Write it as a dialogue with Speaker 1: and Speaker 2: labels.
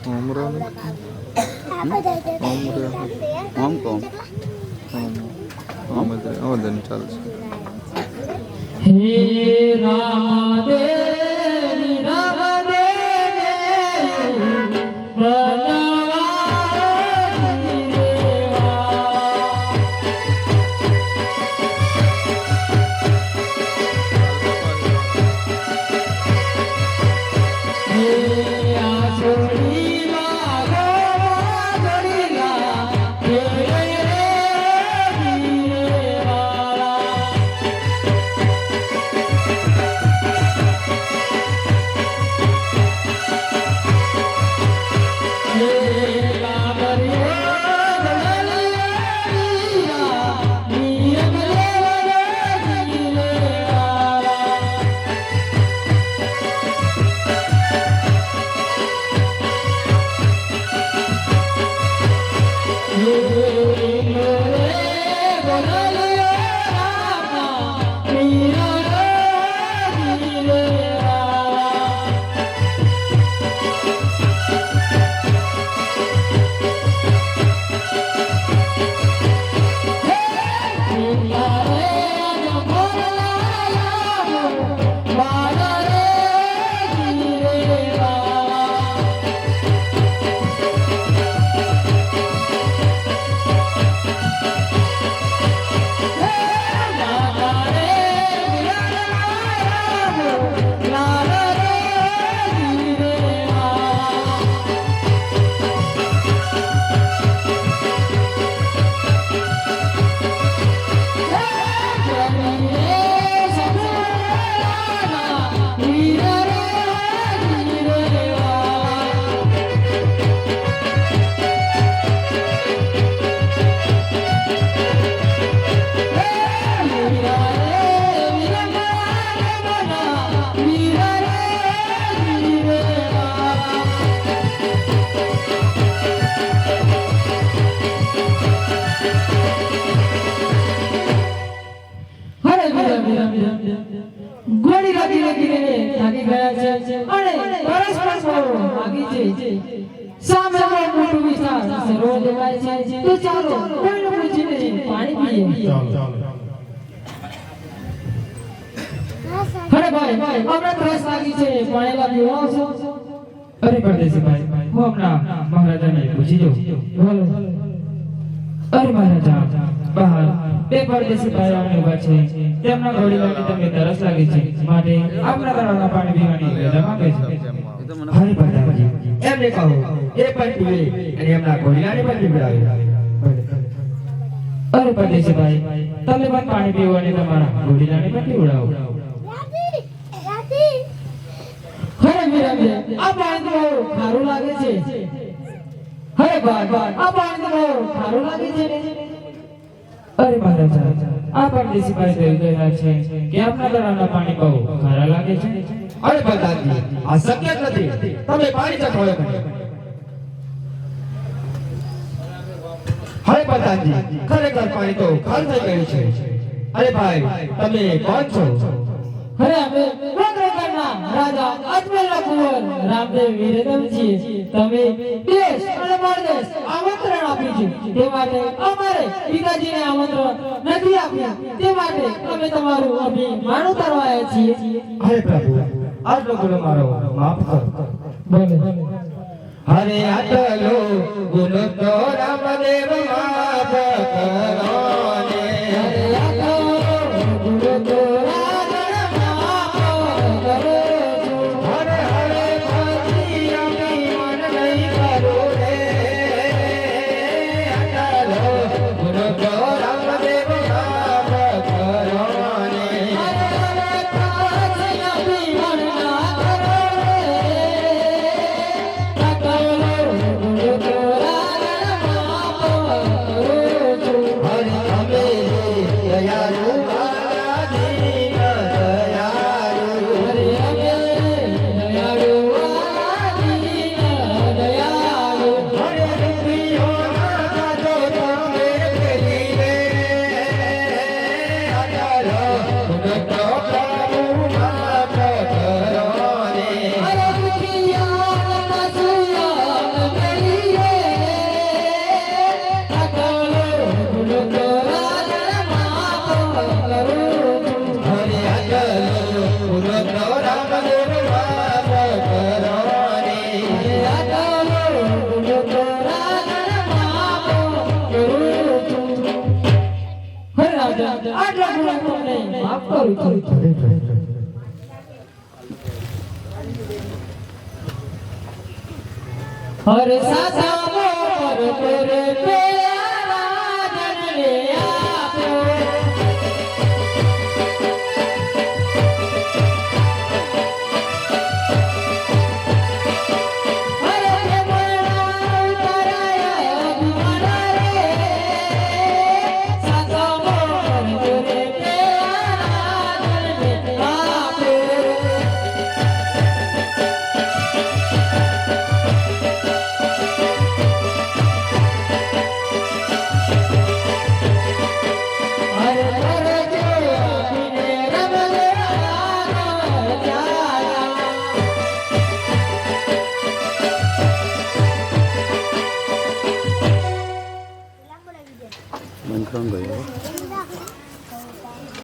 Speaker 1: Umrah nih. Umrah. Hongkong. Oh, dan Charles.
Speaker 2: He Rama અરે ભાઈ હમણાં ત્રાસ લાગી છે પાણી લાગ્યું આવશો અરે પરદેશી ભાઈ હું હમણાં મહારાજાને પૂછી દઉં બોલો અરે મહારાજા બહાર બે પરદેશી ભાઈઓ ઉભા છે તેમના ઘોડી લાગી તમને તરસ લાગી છે માટે આપણા તળાવના પાણી પીવાની રજા માંગે છે હરે પ્રતાપજી એમને કહો એ પણ પીવે અને એમના ઘોડીલાને પણ પીવડાવે અરે પરદેશી ભાઈ તમે પણ પાણી પીવો અને તમારા ઘોડીલાને પણ પીવડાવો અરે મીરા આ પાણી તો ખારું લાગે છે અરે ભાઈ આ પાણી તો ખારું લાગે છે અરે મહારાજા આ પરદેશી ભાઈ કહી ગયા છે કે આપના તળાવના પાણી બહુ ખારા લાગે છે
Speaker 3: અરે પ્રધાનજી આ શક્ય જ નથી તમે પાણી ચખાવો મને અરે પ્રધાનજી ખરેખર પાણી તો ખારું થઈ ગયું છે અરે ભાઈ તમે કોણ છો
Speaker 2: અરે અમે વડનગરના રાજા અજમેરના કુંવર રામદેવ વીરદેવજી તમે દેશ અને પરદેશ આમંત્રણ આપ્યું છે તે માટે અમારે પિતાજીને આમંત્રણ નથી આપ્યું તે માટે અમે તમારું અભિમાન ઉતારવાયા છીએ
Speaker 3: અરે પ્રભુ આટલો ગુનો મારો માફ કરો
Speaker 2: બોલે
Speaker 3: અરે આટલો ગુનો તો રામદેવ માફ કરો ને
Speaker 2: અરે આટલો ગુનો તો કરું છું હર સાસા મોર કરે પેલા જનને આપ્યો
Speaker 1: Main kerang gaya.